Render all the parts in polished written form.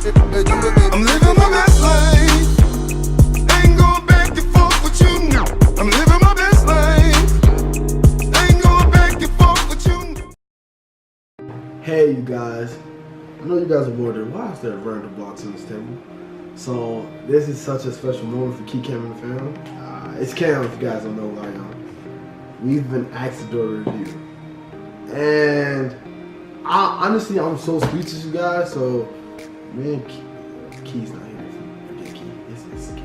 I'm living my best life. Ain't going back and forth with you now. I'm living my best life. Ain't going back and forth with you now. Hey you guys, I know you guys are wondering why is there random blocks on this table. So this is such a special moment for Key Cam and the fam. It's Cam if you guys don't know who I am. We've been asked to do a review. And honestly, I'm so speechless, you guys. So, man, Key's not here. Forget Key. It's Key.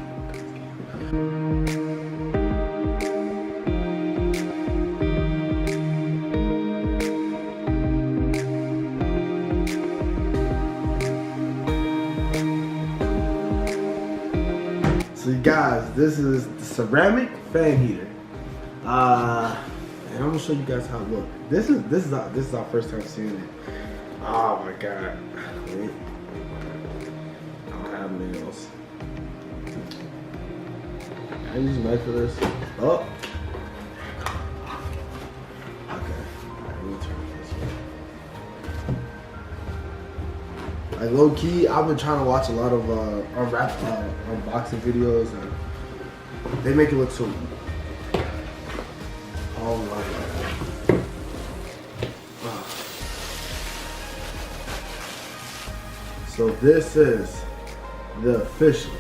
So, you guys, this is the ceramic fan heater. And I'm gonna show you guys how it looks. This is our first time seeing it. Oh my god. Wait. I don't have nails. I use a knife for this. Oh. Okay. Alright, we'll turn it this way. Like low key, I've been trying to watch a lot of unboxing videos, and they make it look so. Oh my god. So this is the official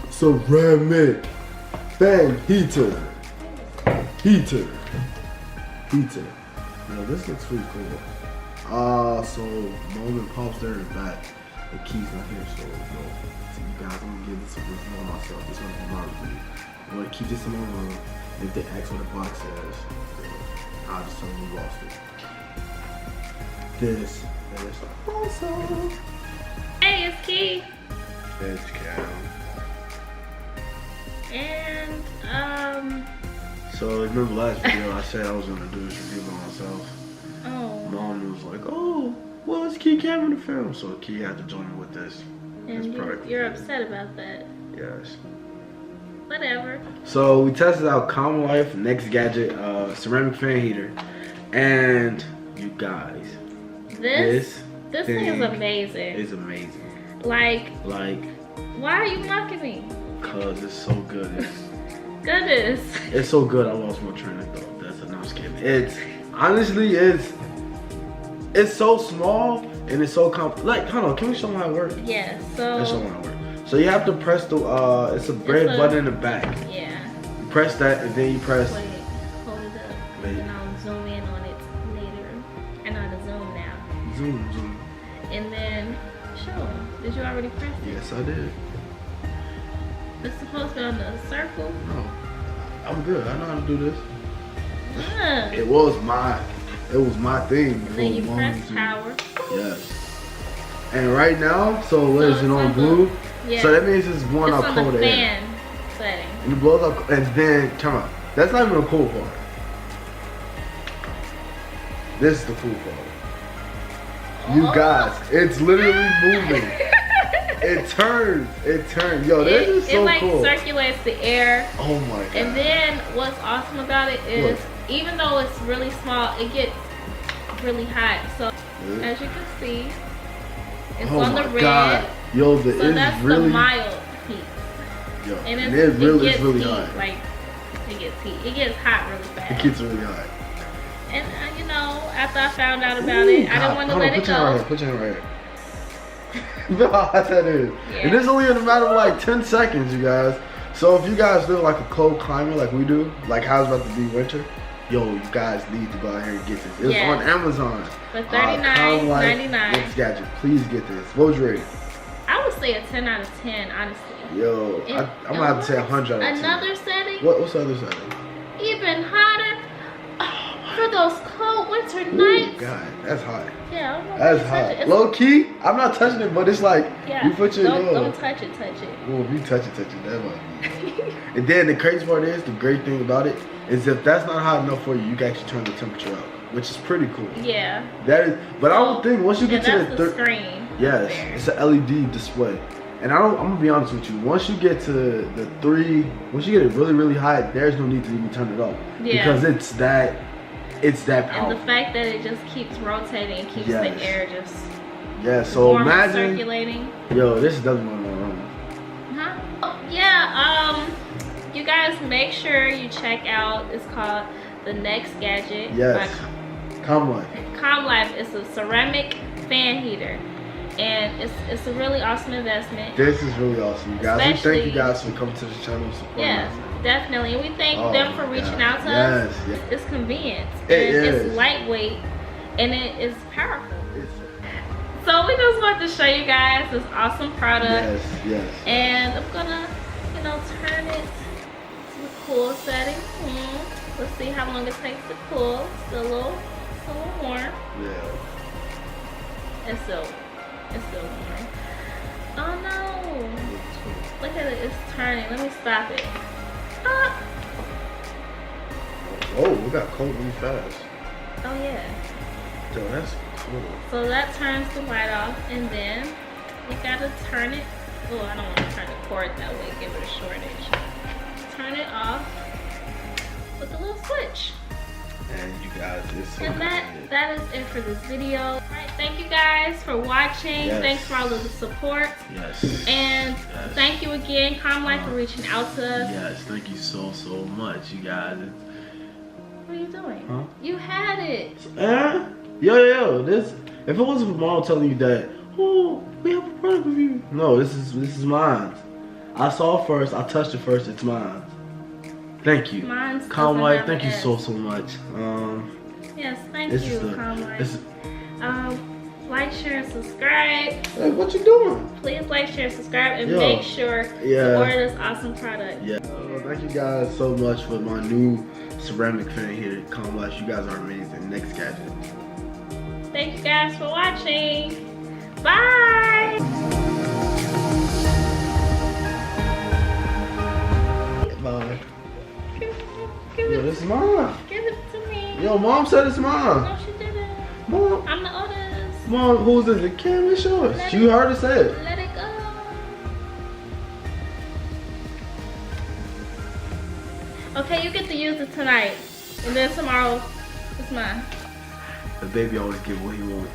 ceramic fan heater. Now this looks pretty cool. So mom and pop's there in the back. The Key's not here, so you guys, I'm gonna give this a review on myself. This one's my review. I'm gonna keep this in my room. If they ask what the box says, I'll just tell them we lost it. This is awesome. Hey, it's Key. It's Cam. And, So, remember last video I said I was gonna do this review by myself. oh. Mom was like, oh, well, it's Key Cam in the film. So, Key had to join me with this. And you're upset about that. Yes. Whatever. So, we tested out COMLIFE Next Gadget ceramic fan heater. And, you guys, This thing is amazing. It's amazing. Like, why are you mocking me? Cause it's so good. Goodness. It's so good. I lost my train of thought. That's enough kidding. It's honestly, it's so small and it's so like, hold on. Can we show them how it works? Yeah. So. Let's show them how it works. So you have to press the it's a red button in the back. Yeah. You press that and then you press. Wait, hold it up. Wait. And I'll zoom in on it later. And on the zoom now. Zoom. And then show them. Did you already press it? Yes, I did. It's supposed to be on the circle. No, I'm good. I know how to do this. Yeah. It was my thing. And then you press power. Yes. And right now, so what is it on blue? Yeah. So that means it's one up cold air. Fan setting. And it blows up, and then come on. That's not even a cool part. This is the cool part. You guys, it's literally moving. It turns. Yo, this is so cool. It like circulates the air. Oh my god. And then what's awesome about it is, even though it's really small, it gets really hot. So as you can see, it's on the red. God. Yo, so that's really, the mild heat. Yo, and it really gets is really heat, hot. Like it gets heat. It gets hot really fast. It gets really hot. And you know, after I found out about it, I didn't want to let it go. Put your hand right here. You know how hot that is. Yeah. And it's only in a matter of like 10 seconds, you guys. So if you guys live like a cold climate like we do, like how it's about to be winter, yo, you guys need to go out here and get this. It's on Amazon. For $39.99. Next Gadget. Please get this. What was your rating? I would say a 10 out of 10, honestly. Yo, I'm gonna have to say 100 out of 10. Another setting? What's the other setting? Even hotter. For those cold winter nights. God, that's hot. Yeah, that's hot. Low key, I'm not touching it, but it's like you put your don't touch it. Well, if you touch it, that might be. And then the crazy part is, the great thing about it is if that's not hot enough for you, you can actually turn the temperature up, which is pretty cool. Yeah. That is, but I don't think once you get to the screen. Yes, it's an LED display. And I'm gonna be honest with you. Once you get to the once you get it really, really high, there's no need to even turn it up. Yeah. Because it's that powerful. And the fact that it just keeps rotating and keeps the air just Yeah, so warm imagine. circulating. Yo, this is definitely one of my room. Huh? Oh, yeah. You guys make sure you check out. It's called The Next Gadget. Yes. COMLIFE. COMLIFE is a ceramic fan heater, and it's a really awesome investment. This is really awesome, you guys. We thank Especially- you guys for coming to the channel and supporting Yes, us. definitely. And we thank Oh them for my reaching God. out to us. Yes. It's convenient. It and is. It's lightweight, and it is powerful. So we just want to show you guys this awesome product. Yes. And I'm gonna, turn it to the cool setting. Let's see how long it takes to cool. Still a little warm. Yeah. It's still warm. Oh no! Look at it, it's turning. Let me stop it. Ah. Oh, we got cold really fast. Oh yeah. Yo, that's cool. So that turns the light off, and then you gotta turn it. Oh, I don't want to turn the cord that way. Give it a shortage. Turn it off with a little switch. And you guys, it's so And that is it for this video. All right, thank you guys for watching. Yes. Thanks for all of the support. Yes. And thank you again, COMLIFE, for reaching out to us. Yes, thank you so much, you guys. What are you doing? Huh? You had it. Yo, this, if it wasn't for mom telling you that, oh, we have a product review. No, this is mine. I saw it first, I touched it first, it's mine. Thank you. Mine's COMLIFE, thank you so much. Yes, thank this you, is the, COMLIFE. this is, like, share, and subscribe. hey, what you doing? Please like, share, subscribe, and Yo, make sure to order this awesome product. Yeah. Thank you guys so much for my new ceramic fan heater. COMLIFE, you guys are amazing. Next gadget. Thank you guys for watching. Bye. Bye. Give Yo, it, this is mine. give it to me. Yo, mom said it's mine. No, she didn't. Mom, I'm the oldest. mom, who's this? It can't be yours. You heard her say it. Let it go. Okay, you get to use it tonight. And then tomorrow, it's mine. The baby always get what he wants.